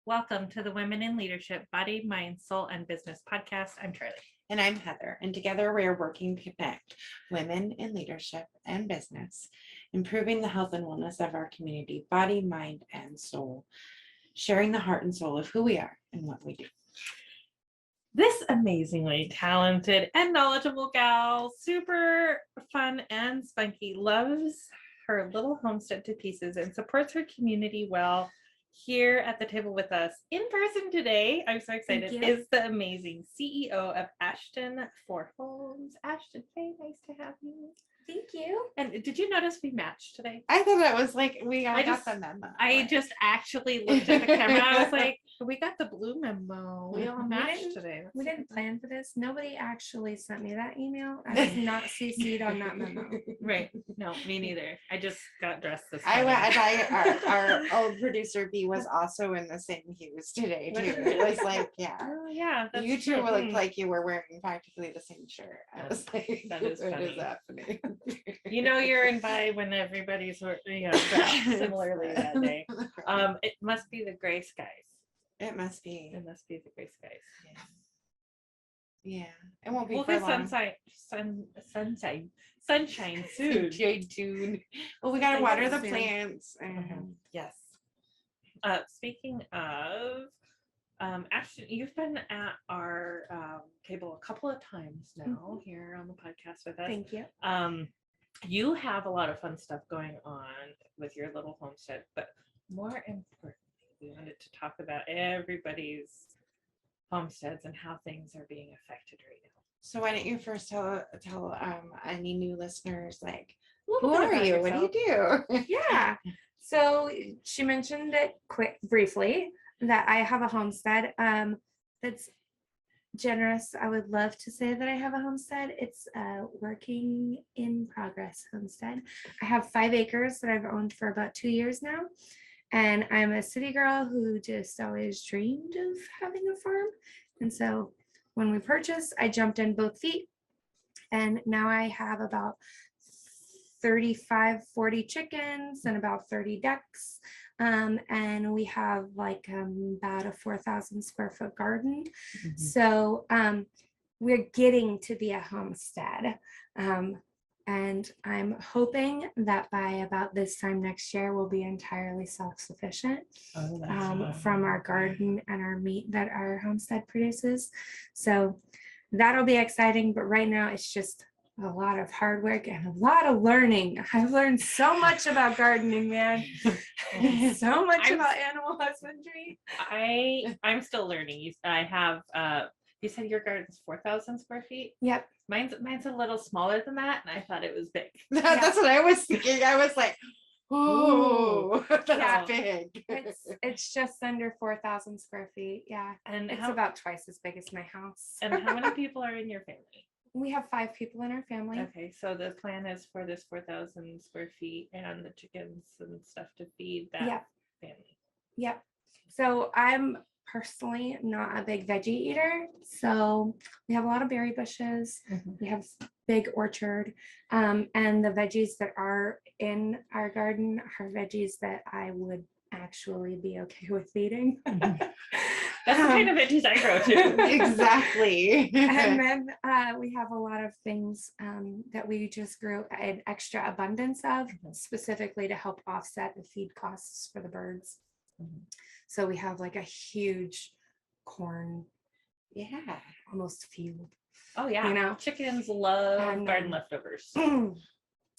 Welcome to the Women in Leadership Body, Mind, Soul, and Business podcast. I'm Charlie. And I'm Heather, and together we are working to connect women in leadership and business, improving the health and wellness of our community, body, mind, and soul, sharing the heart and soul of who we are and what we do. This amazingly talented and knowledgeable gal, super fun and spunky, loves her little homestead to pieces and supports her community well. Here at the table with us in person today, I'm so excited, is the amazing CEO of Ashton Fae. Ashton Fae, nice to have you. Thank you. And did you notice we matched today? I thought it was like we all got the memo. I just actually looked at the camera. I was like, we got the blue memo. We all matched today. We didn't plan for this. Nobody actually sent me that email. I was not CC'd on that memo. Right. No, me neither. I just got dressed this I morning. our old producer B was also in the same hues today too. It was like, yeah. Oh, yeah. That's You two true. looked like you were wearing practically the same shirt. I was like, That is what funny. is happening? You know you're in by when everybody's dressed similarly that day. It must be the gray skies. It must be. It must be the gray skies. Yeah. It won't be We'll for get long. sunshine soon. June. Well, we gotta water the Soon. plants. And Yes. Speaking of Ashton, you've been at our table a couple of times now here on the podcast with us. Thank you. You have a lot of fun stuff going on with your little homestead, but more importantly, we wanted to talk about everybody's homesteads and how things are being affected right now. so why don't you first tell any new listeners, like, A little who bit are about you? What do yourself. you do? Yeah. So she mentioned it briefly that I have a homestead. That's generous. I would love to say that I have a homestead. It's a working in progress homestead. I have 5 acres that I've owned for about 2 years now. And I'm a city girl who just always dreamed of having a farm. And so when we purchased, I jumped in both feet. And now I have about 40 chickens and about 30 ducks. And we have like about a 4,000 square foot garden. So we're getting to be a homestead. And I'm hoping that by about this time next year, we'll be entirely self-sufficient from our garden and our meat that our homestead produces. So that'll be exciting. But right now it's just a lot of hard work and a lot of learning. I've learned so much about gardening, man. So much about animal husbandry. I'm still learning. I have you said your garden's 4,000 square feet? Yep. Mine's a little smaller than that, and I thought it was big. That's what I was thinking. I was like, oh, that's Yeah. big. It's just under 4,000 square feet. Yeah. And It's how, about twice as big as my house. and how many people are in your family? We have 5 people in our family. Okay, so the plan is for this 4,000 square feet and the chickens and stuff to feed that Yep. family. Yep. So I'm personally not a big veggie eater. So we have a lot of berry bushes. We have big orchard. And the veggies that are in our garden are veggies that I would actually be okay with eating. That's the kind of veggies I grow too. Exactly. And then we have a lot of things that we just grew an extra abundance of, specifically to help offset the feed costs for the birds. So we have like a huge corn, almost field. Oh yeah, You know? chickens love And, garden leftovers.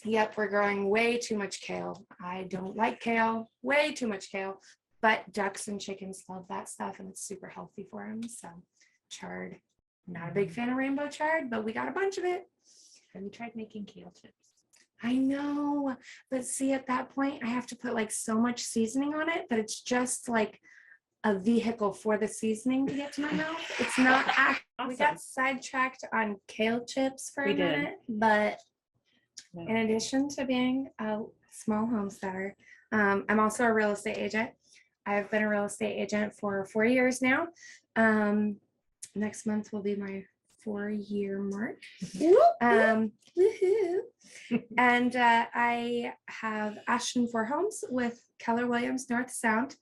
Yep, we're growing way too much kale. I don't like kale, way too much kale, but ducks and chickens love that stuff and it's super healthy for them. So chard, not a big fan of rainbow chard, but we got a bunch of it. Have you tried making kale chips? I know, but see, at that point, I have to put like so much seasoning on it that it's just like a vehicle for the seasoning to get to my mouth. It's not. We got sidetracked on kale chips for a minute, but in addition to being a small homesteader, I'm also a real estate agent. I've been a real estate agent for 4 years now. Next month will be my 4-year mark. Woohoo. And I have Ashton Fae Homes with Keller Williams North Sound.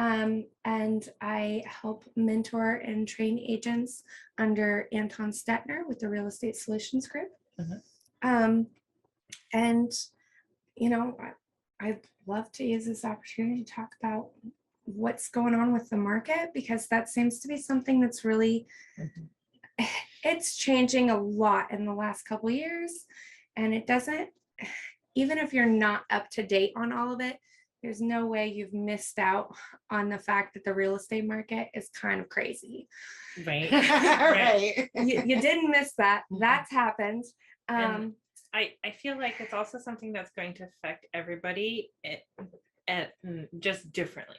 And I help mentor and train agents under Anton Stetner with the Real Estate Solutions Group. And, I'd love to use this opportunity to talk about what's going on with the market, because that seems to be something that's really, it's changing a lot in the last couple of years. And it doesn't, even if you're not up to date on all of it, there's no way you've missed out on the fact that the real estate market is kind of crazy. Right. Right. You didn't miss that. That's happened. And I feel like it's also something that's going to affect everybody just differently.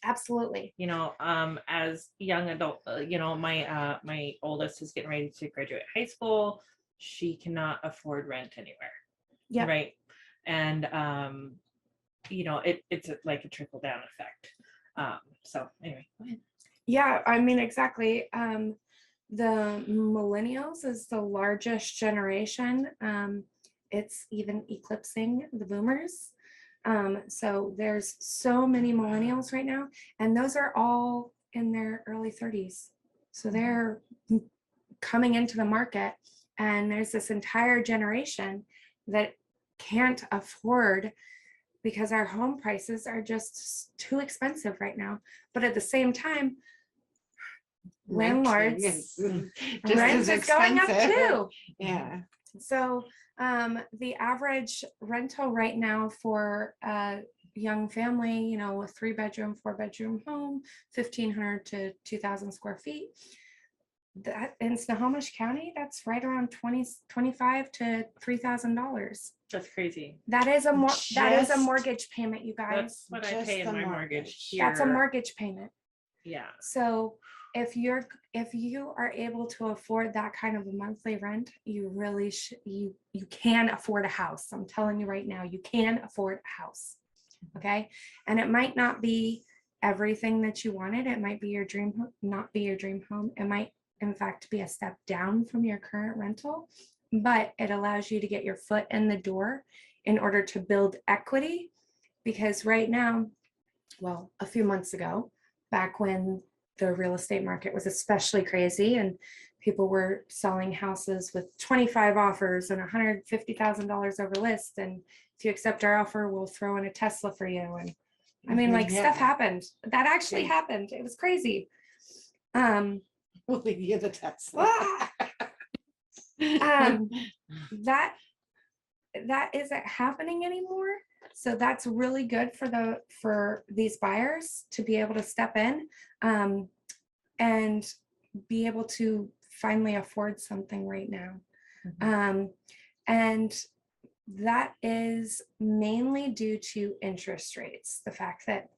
Absolutely. As young adult, my oldest is getting ready to graduate high school. She cannot afford rent anywhere. Yeah. Right. And it's like a trickle down effect. So anyway, go ahead. Yeah, I mean, exactly. The millennials is the largest generation. It's even eclipsing the boomers. So there's so many millennials right now, and those are all in their early 30s. So they're coming into the market, and there's this entire generation that can't afford, because our home prices are just too expensive right now. But at the same time, landlords, rent is going up too. Yeah. So the average rental right now for a young family, a 3-bedroom, 4-bedroom home, 1,500 to 2,000 square feet, that in Snohomish County, that's right around $25,000 to $3,000. That's crazy. That is a mortgage payment, you guys. That's what I pay in my mortgage here. That's a mortgage payment. Yeah. So if you are able to afford that kind of a monthly rent, you really you can afford a house. I'm telling you right now, you can afford a house. Okay. And it might not be everything that you wanted. It might be your dream home, not be your dream home. It might, in fact, be a step down from your current rental, but it allows you to get your foot in the door in order to build equity. Because right now, well, a few months ago, back when the real estate market was especially crazy and people were selling houses with 25 offers and $150,000 over list, and if you accept our offer, we'll throw in a Tesla for you. And I mean, like, stuff happened. That actually happened. It was crazy. We'll leave you the Tesla. That isn't happening anymore. So that's really good for these buyers to be able to step in and be able to finally afford something right now. And that is mainly due to interest rates. The fact that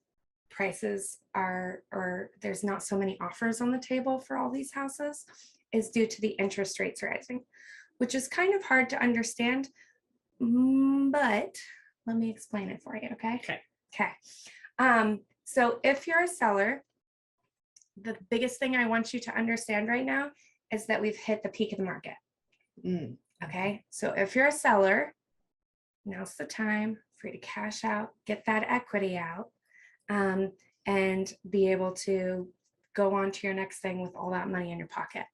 prices or there's not so many offers on the table for all these houses is due to the interest rates rising, which is kind of hard to understand, but let me explain it for you. Okay. So if you're a seller, the biggest thing I want you to understand right now is that we've hit the peak of the market. Okay. So if you're a seller, now's the time for you to cash out, get that equity out, and be able to go on to your next thing with all that money in your pocket,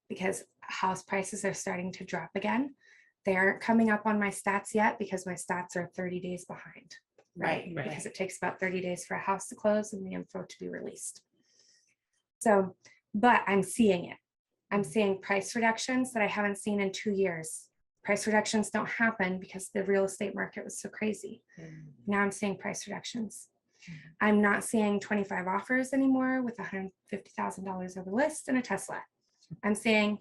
because house prices are starting to drop again. They aren't coming up on my stats yet because my stats are 30 days behind. Right. Because it takes about 30 days for a house to close and the info to be released. So, but I'm seeing it. I'm seeing price reductions that I haven't seen in 2 years. Price reductions don't happen because the real estate market was so crazy. Now I'm seeing price reductions. I'm not seeing 25 offers anymore with $150,000 over list and a Tesla. I'm seeing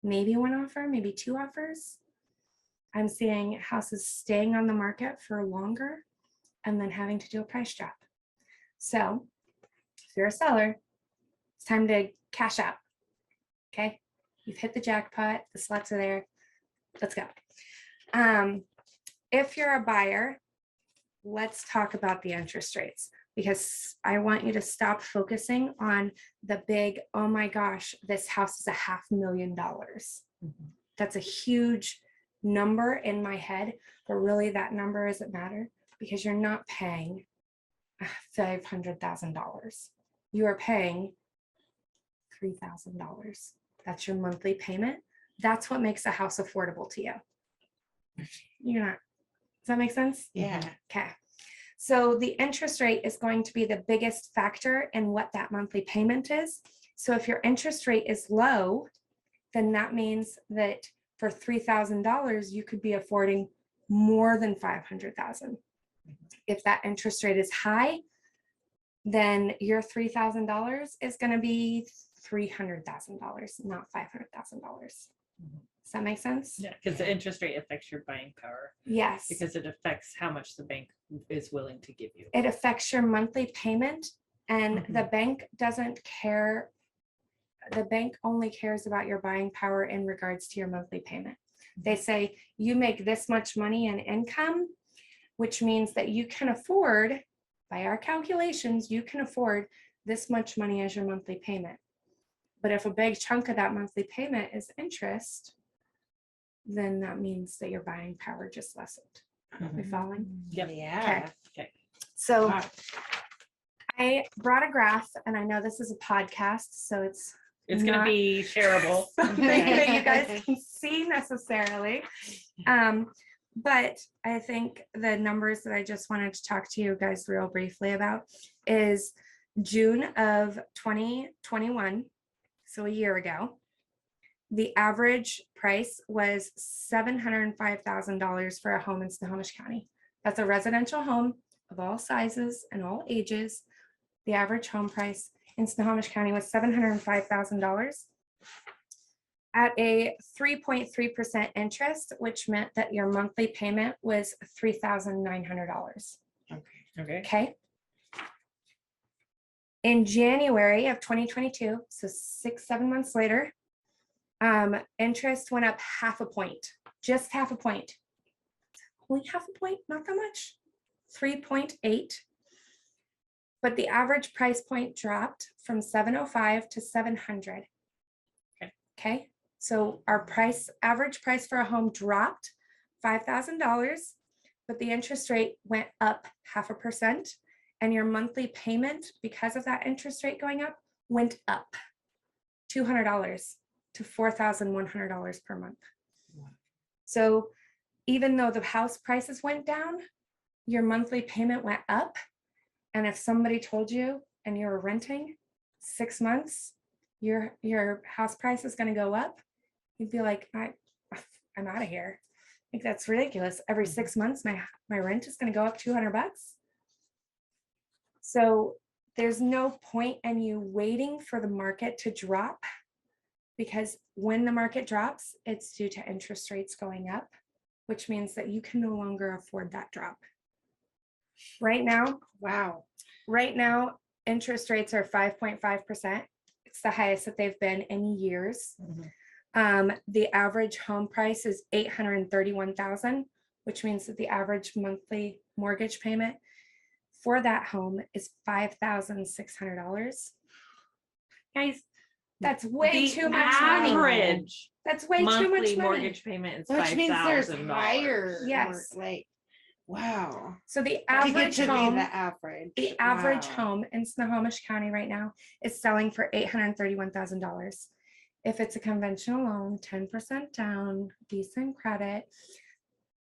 maybe 1 offer, maybe 2 offers. I'm seeing houses staying on the market for longer and then having to do a price drop. So if you're a seller, it's time to cash out. Okay. You've hit the jackpot. The slots are there. Let's go. If you're a buyer, let's talk about the interest rates, because I want you to stop focusing on the big, oh my gosh, this house is $500,000. That's a huge number in my head, but really that number doesn't matter because you're not paying $500,000. You are paying $3,000. That's your monthly payment. That's what makes a house affordable to you. You're not, does that make sense? Yeah. Okay. So the interest rate is going to be the biggest factor in what that monthly payment is. So if your interest rate is low, then that means that for $3,000, you could be affording more than $500,000. If that interest rate is high, then your $3,000 is going to be $300,000, not $500,000. Does that make sense? Yeah, because the interest rate affects your buying power Yes. because it affects how much the bank is willing to give you. It affects your monthly payment, and the bank doesn't care. The bank only cares about your buying power in regards to your monthly payment. They say you make this much money in income, which means that you can afford, by our calculations, you can afford this much money as your monthly payment. But if a big chunk of that monthly payment is interest, then that means that your buying power just lessened. We following? Yep. Yeah. Okay. So Wow. I brought a graph, and I know this is a podcast, so it's It's going to not be shareable. something that you guys can see necessarily. But I think the numbers that I just wanted to talk to you guys real briefly about is June of 2021, so a year ago. The average price was $705,000 for a home in Snohomish County. That's a residential home of all sizes and all ages. The average home price in Snohomish County was $705,000 at a 3.3% interest, which meant that your monthly payment was $3,900. Okay. Okay. Okay. In January of 2022, so 6-7 months later, interest went up half a point, just half a point. Only half a point, not that much, 3.8. But the average price point dropped from 705 to 700. Okay. So our average price for a home dropped $5,000, but the interest rate went up 0.5%. And your monthly payment, because of that interest rate going up, went up $200 to $4,100 per month. Wow. So even though the house prices went down, your monthly payment went up. And if somebody told you and you were renting 6 months, your house price is going to go up, you'd be like, I'm out of here. Like, that's ridiculous. Every 6 months, my rent is going to go up $200. So there's no point in you waiting for the market to drop, because when the market drops, it's due to interest rates going up, which means that you can no longer afford that drop. Right now, interest rates are 5.5%. It's the highest that they've been in years. The average home price is $831,000, which means that the average monthly mortgage payment for that home is $5,600. Guys, that's way too much money. Average That's way too much monthly money. mortgage payment is Which means there's $5,000. higher. Yes. Like, wow. So the To get average to be home, the average. the average Wow. home in Snohomish County right now is selling for $831,000. If it's a conventional loan, 10% down, decent credit,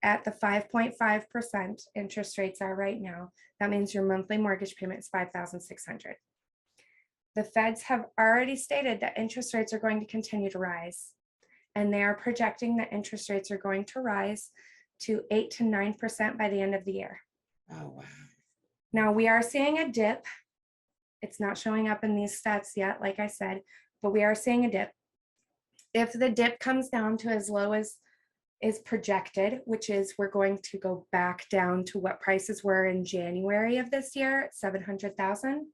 at the 5.5% interest rates are right now, that means your monthly mortgage payment is $5,600. The feds have already stated that interest rates are going to continue to rise, and they are projecting that interest rates are going to rise to 8 to 9% by the end of the year. Oh, wow. Now we are seeing a dip. It's not showing up in these stats yet, like I said, but we are seeing a dip. If the dip comes down to as low as is projected, which is we're going to go back down to what prices were in January of this year at 700,000,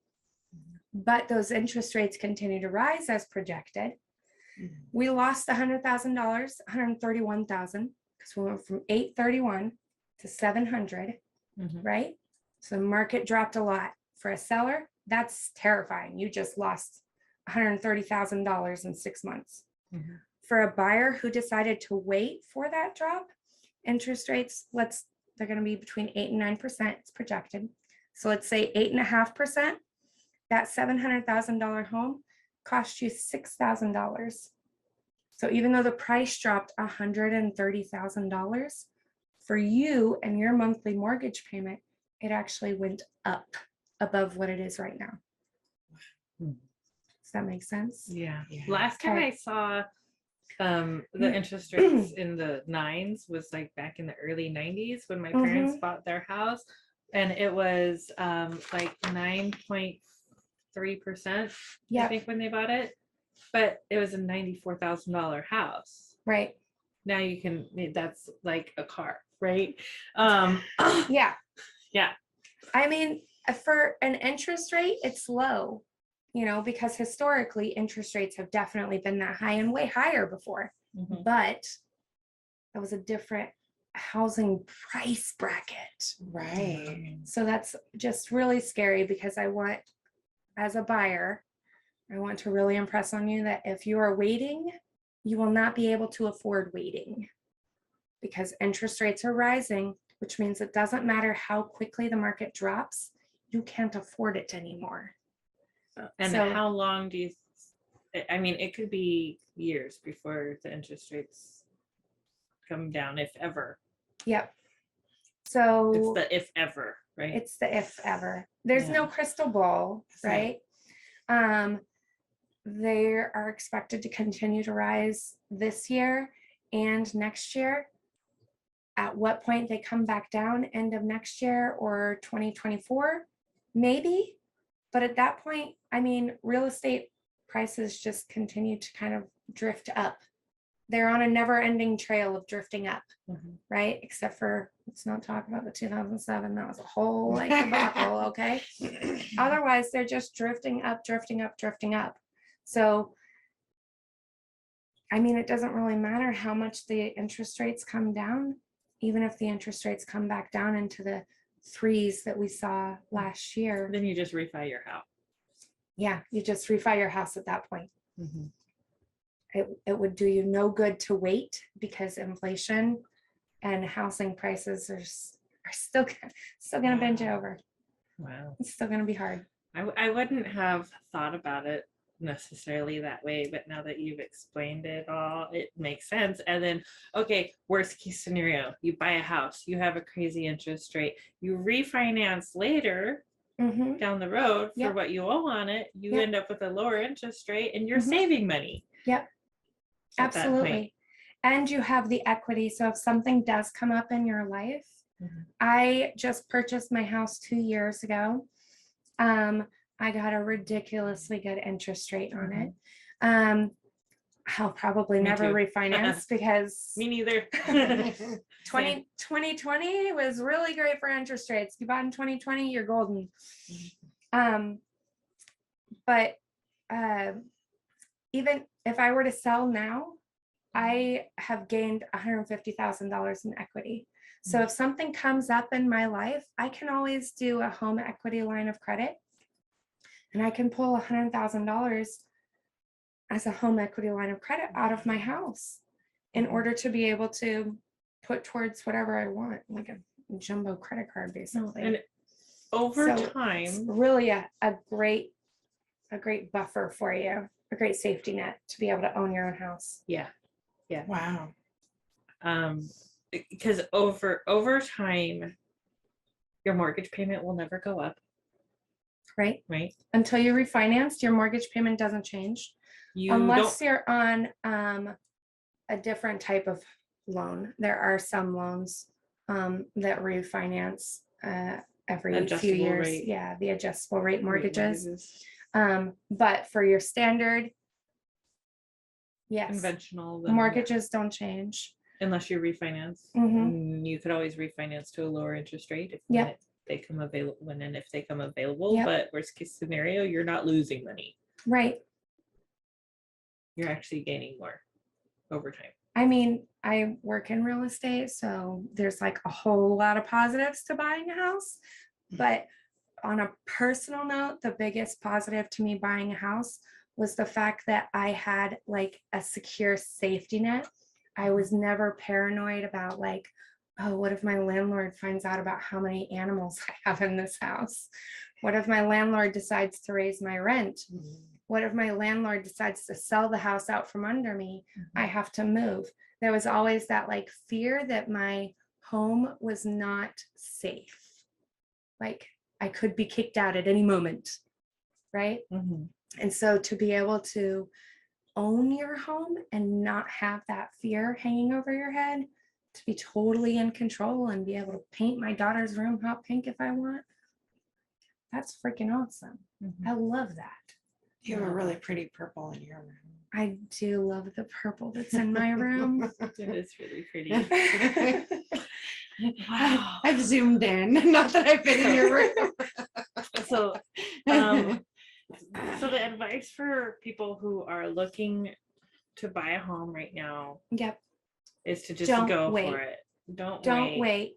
but those interest rates continue to rise as projected. We lost $100,000, $131,000, because we went from 831 to 700, right? So the market dropped a lot. For a seller, that's terrifying. You just lost $130,000 in 6 months. For a buyer who decided to wait for that drop, interest rates, they're going to be between 8 and 9%, it's projected. So let's say 8.5%, that $700,000 home cost you $6,000. So even though the price dropped $130,000, for you and your monthly mortgage payment, it actually went up above what it is right now. Hmm. Does that make sense? Yeah. Yeah. Last time Okay. I saw the interest rates in the nines was like back in the early 90s when my parents bought their house, and it was like 9.3%, I Yeah, think, when they bought it. But it was a $94,000 house. right. Now you can, that's like a car, right? Yeah. Yeah. I mean, for an interest rate, it's low, because historically interest rates have definitely been that high and way higher before, Mhm. but that was a different housing price bracket. Right. So that's just really scary because as a buyer, I want to really impress on you that if you are waiting, you will not be able to afford waiting because interest rates are rising, which means it doesn't matter how quickly the market drops, you can't afford it anymore. And So- how long do you, I mean, it could be years before the interest rates come down, if ever. Yep. It's So the if ever, right? it's the if ever. There's no Yeah. crystal ball, right? They are expected to continue to rise this year and next year. At what point they come back down, end of next year or 2024, maybe. But at that point, I mean, real estate prices just continue to kind of drift up. They're on a never-ending trail of drifting up, Mhm. right? Except for, let's not talk about the 2007. That was a whole like debacle, okay? Otherwise, they're just drifting up, drifting up, drifting up. So, I mean, it doesn't really matter how much the interest rates come down, even if the interest rates come back down into the threes that we saw last year. Then you just refi your house. Yeah, you just refi your house at that point. Mhm. It would do you no good to wait because inflation and housing prices are still gonna bend you over. Wow. It's still gonna be hard. I wouldn't have thought about it necessarily that way, but now that you've explained it all, it makes sense. And then, okay, worst case scenario, you buy a house, you have a crazy interest rate, you refinance later Mhm. down the road for Yep. what you owe on it, you Yep. end up with a lower interest rate and you're Mhm. saving money. Yep. At that point. Absolutely. And you have the equity. So if something does come up in your life, Mhm. I just purchased my house 2 years ago. I got a ridiculously good interest rate on it. I'll probably Me never too. refinance because Me neither. 2020 was really great for interest rates. You bought in 2020, you're golden. But even if I were to sell now, I have gained $150,000 in equity. So if something comes up in my life, I can always do a home equity line of credit and I can pull $100,000 as a home equity line of credit out of my house in order to be able to put towards whatever I want, like a jumbo credit card, basically. And over So it's time, really a great buffer for you, a great safety net to be able to own your own house. yeah. Wow. Because over time, your mortgage payment will never go up, Right? right? Until you refinance, your mortgage payment doesn't change. You Unless don't. you're on a different type of loan. There are some loans that refinance every few Adjustable years. rate. Yeah, the adjustable rate mortgages. mortgages, But for your standard, yes, conventional, then, mortgages don't change. unless you refinance. Mhm. You could always refinance to a lower interest rate if Yep. they come available, when and if they come available. Yep. But worst case scenario, you're not losing money. Right. You're actually gaining more over time. I mean, I work in real estate, so there's like a whole lot of positives to buying a house. But on a personal note, the biggest positive to me buying a house was the fact that I had like a secure safety net. I was never paranoid about like, oh, what if my landlord finds out about how many animals I have in this house? What if my landlord decides to raise my rent? What if my landlord decides to sell the house out from under me? I have to move. There was always that like fear that my home was not safe. Like I could be kicked out at any moment, right? Mhm. And so to be able to own your home and not have that fear hanging over your head, to be totally in control and be able to paint my daughter's room hot pink if I want, that's freaking awesome. Mhm. I love that. You have a really pretty purple in your room. I do love the purple that's in my room. It is really pretty. Wow. I've zoomed in. Not that I've been in your room. So, so the advice for people who are looking to buy a home right now Yep. is to just Don't go wait. for it. Don't wait.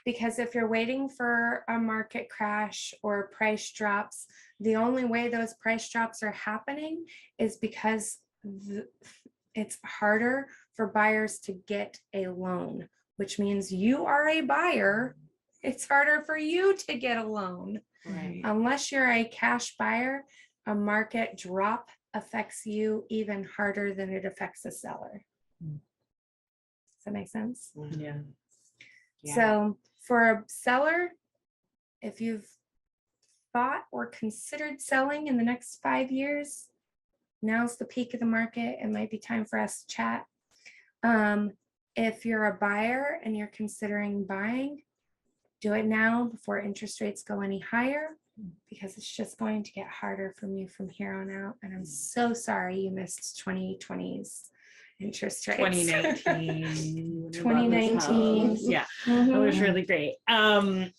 Because if you're waiting for a market crash or price drops, the only way those price drops are happening is because it's harder for buyers to get a loan, which means you are a buyer. It's harder for you to get a loan. Right. Unless you're a cash buyer, a market drop affects you even harder than it affects a seller. Mm. Does that make sense? Yeah. So for a seller, if you've thought or considered selling in the next 5 years, now's the peak of the market. It might be time for us to chat. If you're a buyer and you're considering buying, do it now before interest rates go any higher, because it's just going to get harder for you from here on out. And I'm so sorry you missed 2020's interest rates. 2019. 2019. Yeah, Mhm. it was really great.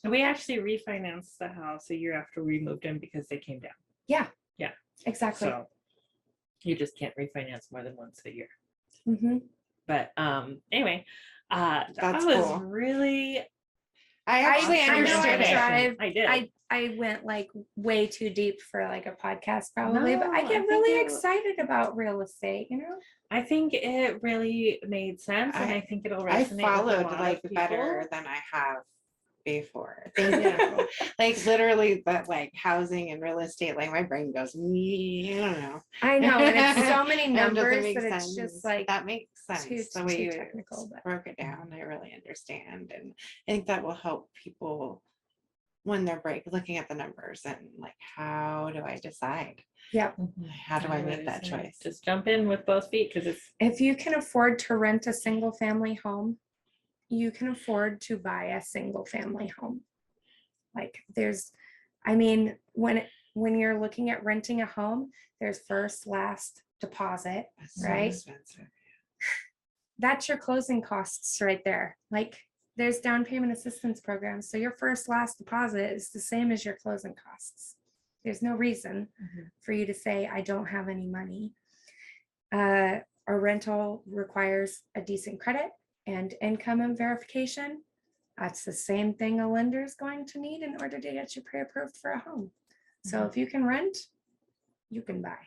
We actually refinanced the house a year after we moved in because they came down. Yeah. Yeah. Exactly. So you just can't refinance more than once a year. Mm-hmm. But anyway, that That's was cool. really. I actually I know understood it. I did. I went like way too deep for like a podcast probably, but I No, I get think really it- excited about real estate, you know? I think it really made sense, and I think it'll resonate I with a followed lot like of people. better than I have before. Thank Yeah. you. Like literally, but like housing and real estate, like my brain goes, I don't know. I know, and it's so many It doesn't numbers make that it's sense, just but like that makes sense. too The way you technical, but broke it down, I really understand, and I think that will help people when they're looking at the numbers and like, how do I decide? yeah. How do I make that choice? Just jump in with both feet because it's. If you can afford to rent a single family home, you can afford to buy a single family home. Like when you're looking at renting a home, there's first, last, deposit, That's so right? expensive. That's your closing costs right there. Like there's down payment assistance programs. So your first, last deposit is the same as your closing costs. There's no reason for you to say, I don't have any money. A rental requires a decent credit and income and verification. That's the same thing a lender is going to need in order to get you pre-approved for a home. So if you can rent, you can buy.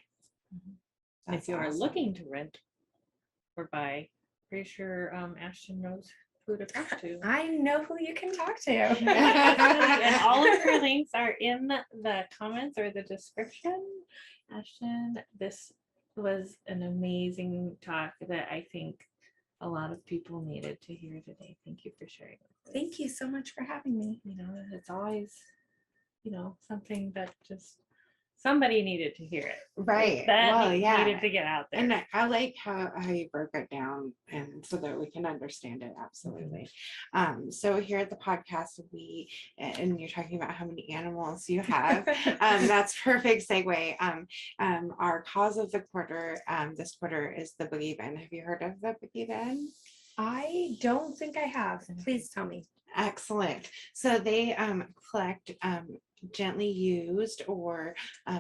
If you are looking to rent or buy, pretty sure Ashton knows who to talk to. I know who you can talk to. And all of her links are in the comments or the description. Ashton, this was an amazing talk that I think a lot of people needed to hear today. Thank you for sharing. Thank you so much for having me. You know, it's always, something that just somebody needed to hear it. Right. That Well, yeah. needed to get out there. And I like how you broke it down and so that we can understand it. Absolutely. So here at the podcast, and you're talking about how many animals you have. That's perfect segue. Our cause of the quarter, this quarter is the boogie bin. Have you heard of the boogie bin? I don't think I have. Please tell me. Excellent. So they collect gently used or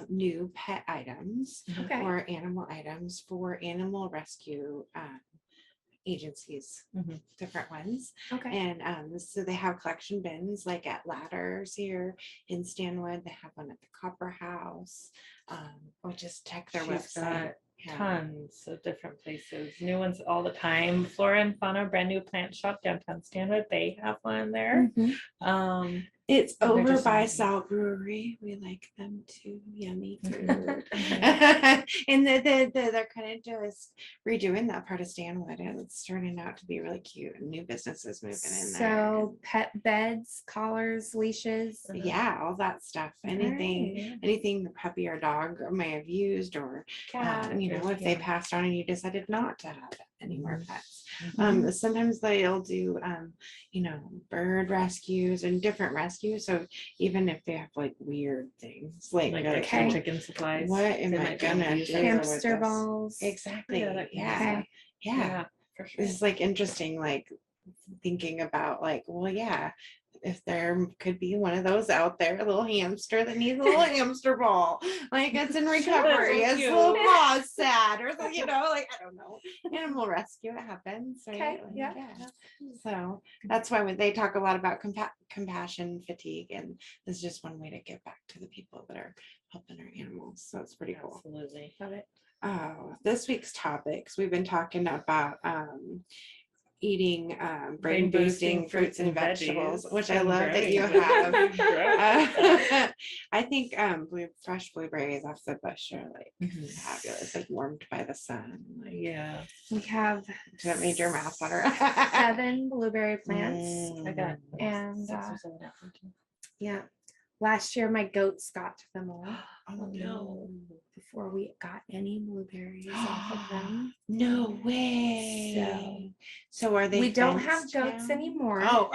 new pet items Okay. or animal items for animal rescue agencies, different ones. Okay. And so they have collection bins like at Ladders here in Stanwood. They have one at the Copper House, or just check their She's website. got Yeah. Tons of different places, new ones all the time. Flora and Fauna, brand new plant shop downtown Stanwood. They have one there. Um, It's They're over just by amazing. Sal Brewery. We like them too. Yummy Mhm. food. And they're kind of just redoing that part of Stanwood, and it's turning out to be really cute. And new businesses moving in there. So pet beds, collars, leashes. Yeah, all that stuff. Anything, Alright. anything the puppy or dog may have used, or you know, if they Yeah. passed on and you decided not to have any more Mhm. pets. Mhm. Sometimes they'll do, you know, bird rescues and different rescues. So even if they have like weird things, like, Like you're extra Okay. chicken supplies. what am they I might be able to gonna use do? it. Hamster with this? balls. Exactly. Yeah, that kind of Yeah. stuff. Yeah. Yeah, for sure. It's like interesting, like thinking about like, well, yeah, if there could be one of those out there, a little hamster that needs a little hamster ball, like it's in Sure, that's recovery, so it's cute. little paws sad, or you know, like I don't know, animal rescue, it happens, right? Okay, Like, yeah. So that's why when they talk a lot about compassion fatigue, and this is just one way to give back to the people that are helping our animals. So it's pretty cool. Absolutely. Love it. Oh, this week's topics, we've been talking about eating brain boosting fruits and vegetables, veggies which I and love that you growing have. growing I think fresh blueberries off the bush are like Mhm. fabulous, like warmed by the sun. Like, Yeah, We have that made your mouth water. 7 blueberry plants. I got And, 6 or 7 out there too. Yeah. Last year, my goats got them all Oh no. before we got any blueberries off of them. No way. So are they? We don't have fenced goats now? anymore. Oh.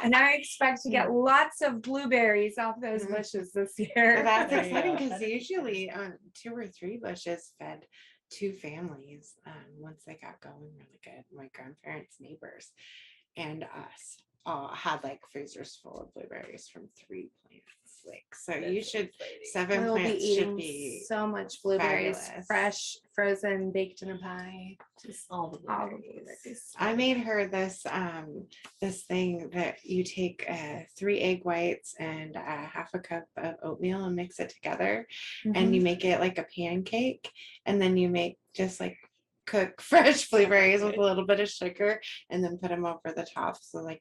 And I expect to get lots of blueberries off those Mhm. bushes this year. That's There you exciting go. because usually 2 or 3 bushes fed 2 families once they got going really good. My grandparents' neighbors and us all had like freezers full of blueberries from 3 plants. Like, so you That's should exciting. 7 We'll be plants should eating be so much blueberries, fabulous. fresh, frozen, baked in a pie. Just all the all the blueberries. blueberries. I made her this this thing that you take 3 egg whites and half a cup of oatmeal and mix it together, and you make it like a pancake, and then you make just like cook fresh blueberries with a little bit of sugar, and then put them over the top, so like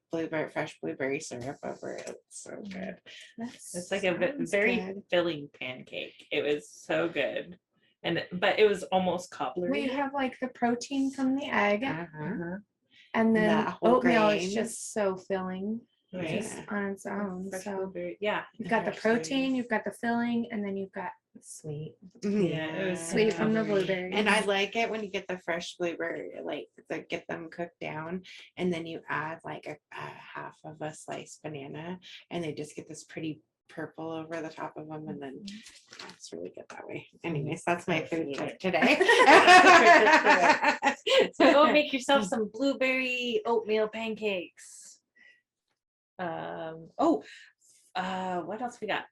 fresh blueberry syrup over it. It's so good. It's like a very good. filling pancake. It was so good. But it was almost cobbler. We have like the protein from the egg, Uh-huh. and then That whole oatmeal is grain. just so filling Right. just on its own. Fresh So blueberry. Yeah. you've got the fresh protein, blueberries. you've got the filling, and then you've got the sweet. Yeah, it was Sweet from the covery. blueberries. And I like it when you get the fresh blueberry, like get them cooked down, and then you add like a half of a sliced banana, and they just get this pretty purple over the top of them, and then it's really good that way. Anyways, that's my food tip today. So go make yourself some blueberry oatmeal pancakes. What else we got?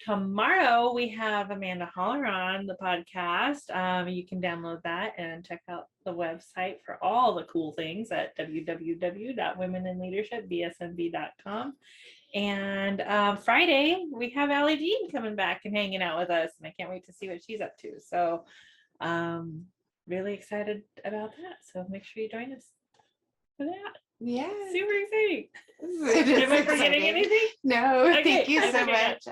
Tomorrow we have Amanda Holler on the podcast. You can download that and check out the website for all the cool things at www.womeninleadershipbsmb.com. And Friday we have Allie Jean coming back and hanging out with us, and I can't wait to see what she's up to. So really excited about that. So make sure you join us for that. Yeah. Super exciting. It is Am I forgetting exciting. anything? No, Okay, thank you I so forget. much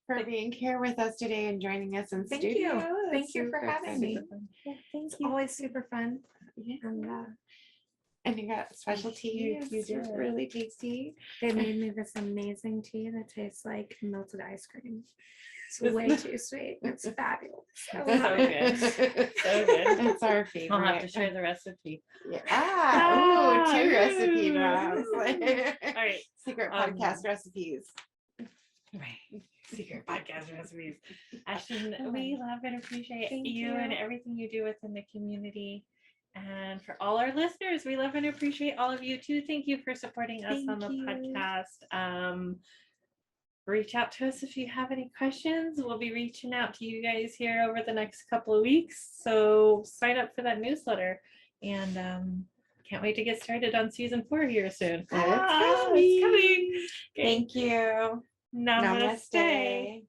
for being here with us today and joining us in Thank studio. you. Thank It's you for super having exciting. me. It's always super fun. Yeah. And And you got special tea. You It's did. really tasty. they made me this amazing tea that tastes like melted ice cream. It's This- way too sweet. It's fabulous. I So love it. good. So good. It's our favorite. I'll have to share the recipe. Yeah. Ah, Ooh, 2 ooh. recipe drops. All right. Secret podcast recipes. Right. Secret podcast recipes. Ashton, we love and appreciate you and everything you do within the community. And for all our listeners, we love and appreciate all of you too. Thank you for supporting us on the podcast. Reach out to us if you have any questions. We'll be reaching out to you guys here over the next couple of weeks. So sign up for that newsletter, and can't wait to get started on season 4 here soon. It's It's coming. Okay. Thank you. Namaste. Namaste.